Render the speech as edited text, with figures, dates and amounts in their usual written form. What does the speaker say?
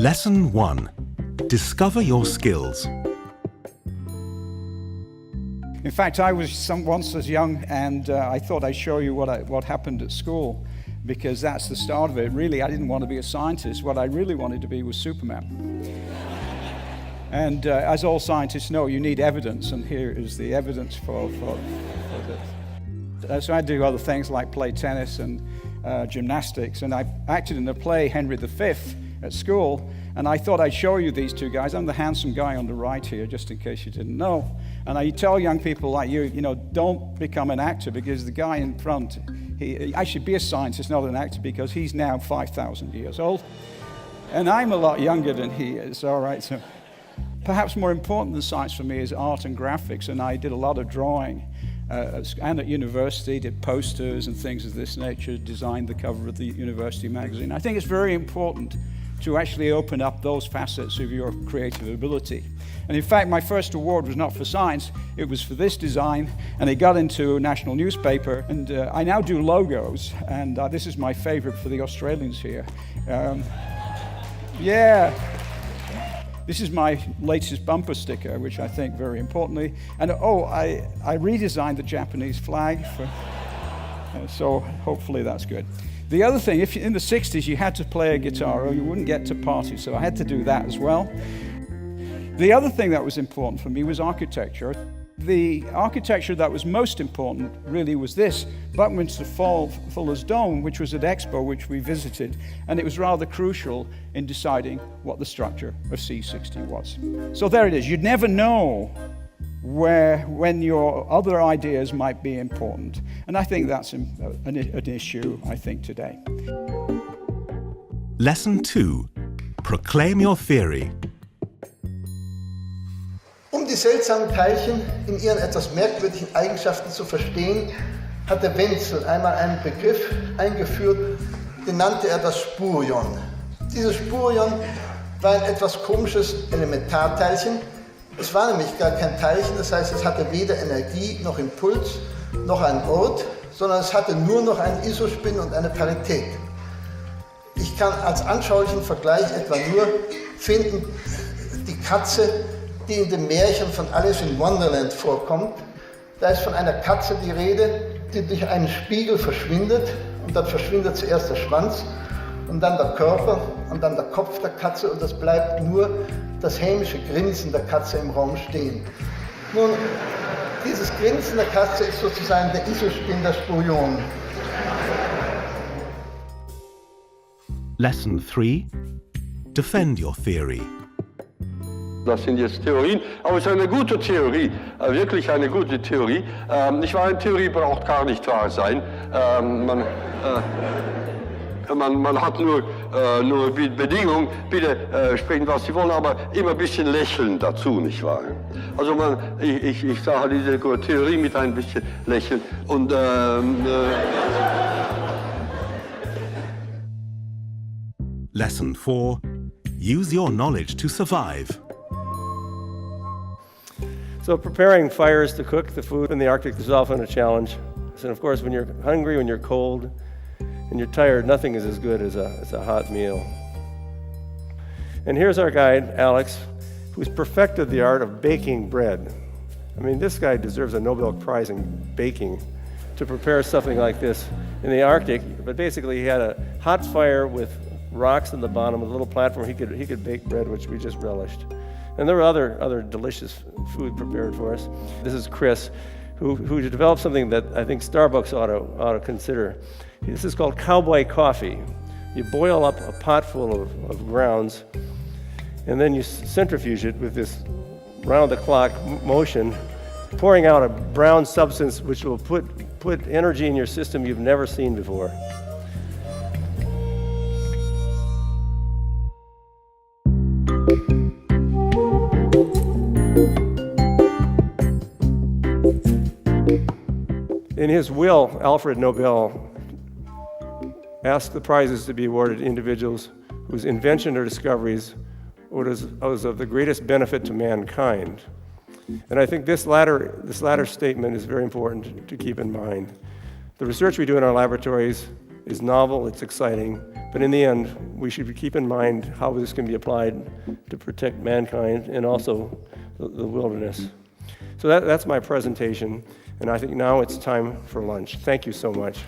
Lesson 1. Discover your skills. In fact, I was once as young, and I thought I'd show you what happened at school, because that's the start of it. Really, I didn't want to be a scientist. What I really wanted to be was Superman. And as all scientists know, you need evidence, and here is the evidence for this. So I do other things like play tennis and gymnastics, and I acted in the play Henry V at school, and I thought I'd show you these two guys. I'm the handsome guy on the right here, just in case you didn't know. And I tell young people like you, don't become an actor, because the guy in front, I should be a scientist, not an actor, because he's now 5,000 years old. And I'm a lot younger than he is, all right? So perhaps more important than science for me is art and graphics, and I did a lot of drawing. And at university, did posters and things of this nature, designed the cover of the university magazine. I think it's very important to actually open up those facets of your creative ability. And in fact, my first award was not for science, it was for this design, and it got into a national newspaper, and I now do logos, and this is my favorite for the Australians here. Yeah. This is my latest bumper sticker, which I think very importantly. And I redesigned the Japanese flag, so hopefully that's good. The other thing, if in the 60s you had to play a guitar or you wouldn't get to parties, so I had to do that as well. The other thing that was important for me was architecture. The architecture that was most important really was this, Buckminster Fuller's Dome, which was at Expo, which we visited, and it was rather crucial in deciding what the structure of C60 was. So there it is. You'd never know when your other ideas might be important. And I think that's an issue, I think, today. Lesson 2. Proclaim your theory. Um die seltsamen Teilchen in ihren etwas merkwürdigen Eigenschaften zu verstehen, hatte Wenzel einmal einen Begriff eingeführt, den nannte er das Spurion. Dieses Spurion war ein etwas komisches Elementarteilchen. Es war nämlich gar kein Teilchen, das heißt, es hatte weder Energie noch Impuls noch einen Ort, sondern es hatte nur noch einen Isospin und eine Parität. Ich kann als anschaulichen Vergleich etwa nur finden, die Katze, die in dem Märchen von Alice in Wonderland vorkommt. Da ist von einer Katze die Rede, die durch einen Spiegel verschwindet, und dann verschwindet zuerst der Schwanz und dann der Körper und dann der Kopf der Katze, und es bleibt nur das hämische Grinsen der Katze im Raum stehen. Nun, dieses Grinsen der Katze ist sozusagen der Isospin der Spurion. Lesson 3. Defend your theory. Das sind jetzt Theorien, aber es ist eine gute Theorie, wirklich eine gute Theorie. Nicht wahr, eine Theorie braucht gar nicht wahr sein. Man hat nur Bedingungen, bitte sprechen, was Sie wollen, aber immer ein bisschen lächeln dazu, nicht wahr? Also ich sage diese Theorie mit ein bisschen Lächeln und Lesson 4. Use your knowledge to survive. So preparing fires to cook the food in the Arctic is often a challenge. And of course, when you're hungry, when you're cold, and you're tired, nothing is as good as a hot meal. And here's our guide, Alex, who's perfected the art of baking bread. I mean, this guy deserves a Nobel Prize in baking to prepare something like this in the Arctic. But basically, he had a hot fire with rocks in the bottom, with a little platform. He could bake bread, which we just relished. And there were other delicious food prepared for us. This is Chris, who developed something that I think Starbucks ought to consider. This is called cowboy coffee. You boil up a pot full of grounds, and then you centrifuge it with this round-the-clock motion, pouring out a brown substance which will put energy in your system you've never seen before. In his will, Alfred Nobel asked the prizes to be awarded to individuals whose invention or discoveries was of the greatest benefit to mankind. And I think this latter statement is very important to keep in mind. The research we do in our laboratories is novel, it's exciting, But in the end, we should keep in mind how this can be applied to protect mankind and also the wilderness. So that's my presentation, and I think now it's time for lunch. Thank you so much.